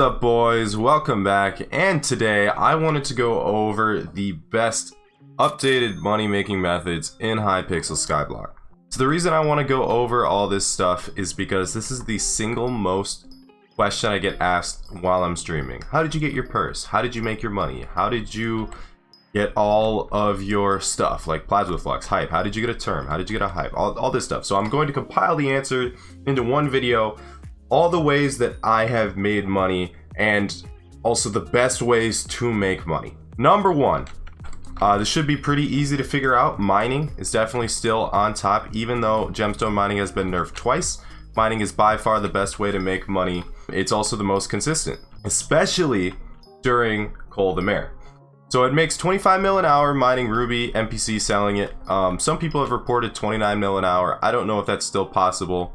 What's up, boys? Welcome back, and today I wanted to go over the best updated money making methods in Hypixel Skyblock. So the reason I want to go over all this stuff is because this is the single most question I get asked while I'm streaming. How did you get your purse? How did you make your money? How did you get all of your stuff like plasma flux, hype? How did you get a term? How did you get a hype? All this stuff. So I'm going to compile the answer into one video, all the ways that I have made money and also the best ways to make money. Number one, this should be pretty easy to figure out. Mining is definitely still on top, even though gemstone mining has been nerfed twice. Mining is by far the best way to make money. It's also the most consistent, especially during Coal the Mare. So it makes 25 mil an hour mining ruby, NPC selling it. Some people have reported 29 mil an hour. I don't know if that's still possible.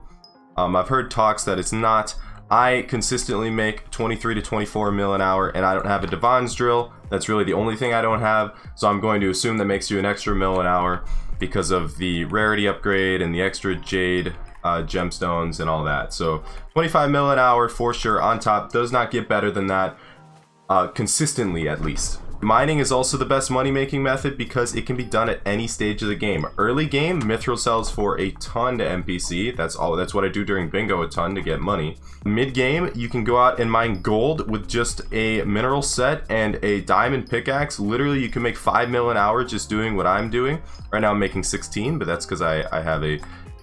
I've heard talks that it's not. I consistently make 23 to 24 mil an hour, and I don't have a Devon's drill. That's really the only thing I don't have, so I'm going to assume that makes you an extra mil an hour because of the rarity upgrade and the extra jade gemstones and all that. So 25 mil an hour for sure on top. Does not get better than that, consistently at least. Mining is also the best money making method because it can be done at any stage of the game. Early game, mithril sells for a ton to NPC. That's what I do during bingo, a ton to get money. Mid game, you can go out and mine gold with just a mineral set and a diamond pickaxe. Literally, you can make 5 mil an hour just doing what I'm doing. Right now I'm making 16, but that's because I have a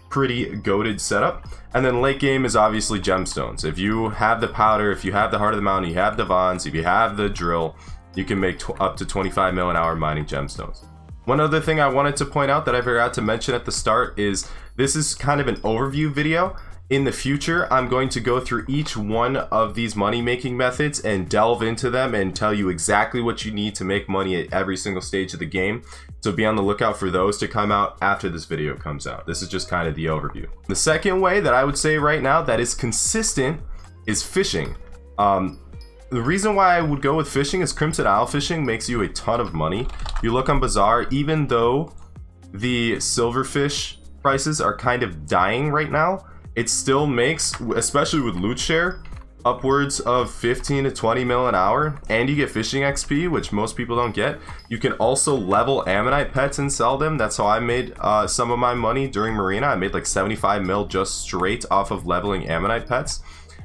pretty goated setup. And then late game is obviously gemstones. If you have the powder, if you have the heart of the mountain, you have Devons, if you have the drill, you can make up to 25 mil an hour mining gemstones. One other thing I wanted to point out that I forgot to mention at the start is this is kind of an overview video. In the future, I'm going to go through each one of these money making methods and delve into them and tell you exactly what you need to make money at every single stage of the game. So be on the lookout for those to come out after this video comes out. This is just kind of the overview. The second way that I would say right now that is consistent is fishing. The reason why I would go with fishing is Crimson Isle fishing makes you a ton of money. If you look on Bazaar, even though the silverfish prices are kind of dying right now, it still makes, especially with loot share, upwards of 15 to 20 mil an hour, and you get fishing XP, which most people don't get. You can also level ammonite pets and sell them. That's how I made some of my money during Marina. I made like 75 mil just straight off of leveling ammonite pets.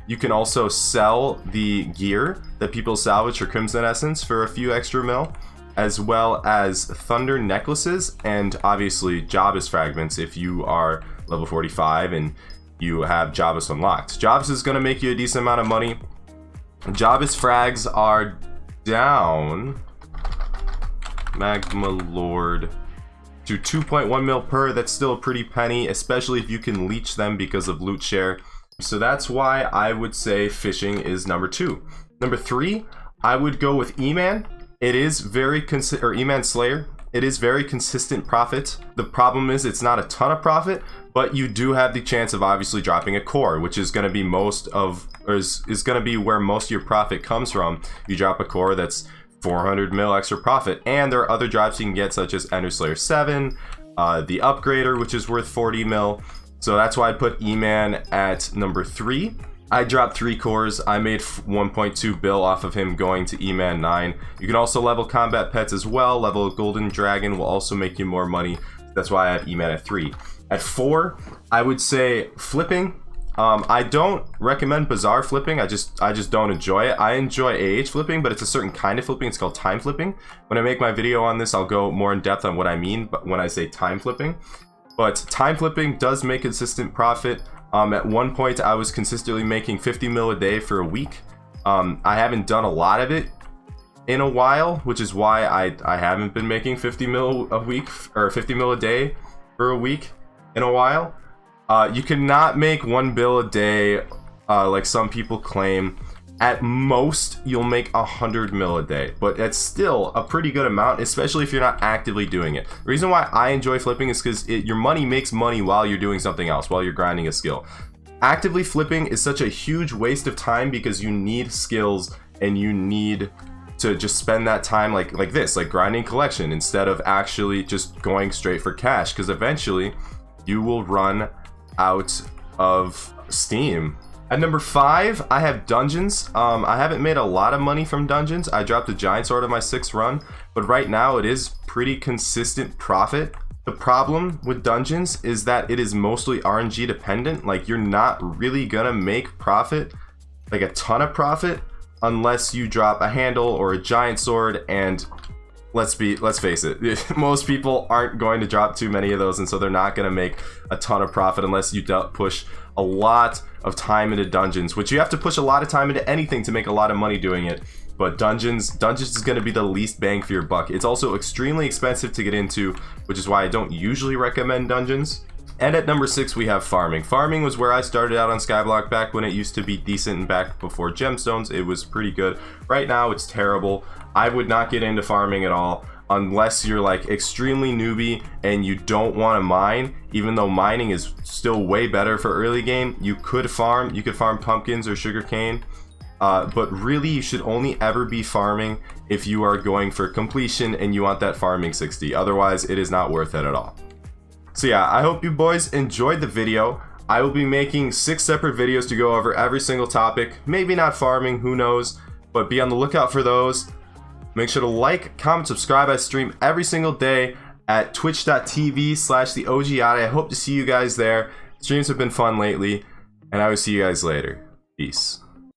You can also sell the gear that people salvage for Crimson Essence for a few extra mil, as well as thunder necklaces and obviously Jabba's fragments if you are level 45 and you have Jabba's unlocked. Jabba's is going to make you a decent amount of money. Jabba's frags are down, Magma Lord, to 2.1 mil per. That's still a pretty penny, especially if you can leech them because of loot share. So that's why I would say fishing is number two. Number three, I would go with Eman. It is very Eman Slayer. It is very consistent profit. The problem is it's not a ton of profit, but you do have the chance of obviously dropping a core, which is going to be is going to be where most of your profit comes from. You drop a core that's 400 mil extra profit, and there are other drops you can get such as Ender Slayer 7, the Upgrader, which is worth 40 mil. So that's why I put Eman at number 3. I dropped 3 cores. I made 1.2 bill off of him going to Eman 9. You can also level combat pets as well. Level Golden Dragon will also make you more money. That's why I have Eman at 3. At 4, I would say flipping. I don't recommend Bazaar flipping. I just don't enjoy it. I enjoy AH flipping, but it's a certain kind of flipping. It's called time flipping. When I make my video on this, I'll go more in depth on what I mean when I say time flipping. But time flipping does make consistent profit. At one point, I was consistently making 50 mil a day for a week. I haven't done a lot of it in a while, which is why I haven't been making 50 mil a week or 50 mil a day for a week in a while. You cannot make 1 bill a day like some people claim. At most, you'll make 100 mil a day, but it's still a pretty good amount, especially if you're not actively doing it. The reason why I enjoy flipping is because your money makes money while you're doing something else, while you're grinding a skill. Actively flipping is such a huge waste of time because you need skills and you need to just spend that time like this, like grinding collection, instead of actually just going straight for cash, because eventually you will run out of steam At number 5, I have dungeons. I haven't made a lot of money from dungeons. I dropped a giant sword on my 6th run, but right now it is pretty consistent profit. The problem with dungeons is that it is mostly RNG dependent. Like, you're not really gonna make profit, like a ton of profit, unless you drop a handle or a giant sword, and let's face it, most people aren't going to drop too many of those, and so they're not going to make a ton of profit unless you push a lot of time into dungeons, which you have to push a lot of time into anything to make a lot of money doing it. But dungeons is going to be the least bang for your buck. It's also extremely expensive to get into, which is why I don't usually recommend dungeons. And at number 6, we have farming. Farming was where I started out on Skyblock back when it used to be decent, and back before gemstones it was pretty good. Right now it's terrible. I would not get into farming at all unless you're like extremely newbie and you don't want to mine. Even though mining is still way better for early game, you could farm pumpkins or sugarcane, but really you should only ever be farming if you are going for completion and you want that farming 60. Otherwise it is not worth it at all. So yeah, I hope you boys enjoyed the video. I will be making 6 separate videos to go over every single topic. Maybe not farming, who knows, but be on the lookout for those. Make sure to like, comment, subscribe. I stream every single day at twitch.tv/theogyadi. I hope to see you guys there. Streams have been fun lately, and I will see you guys later. Peace.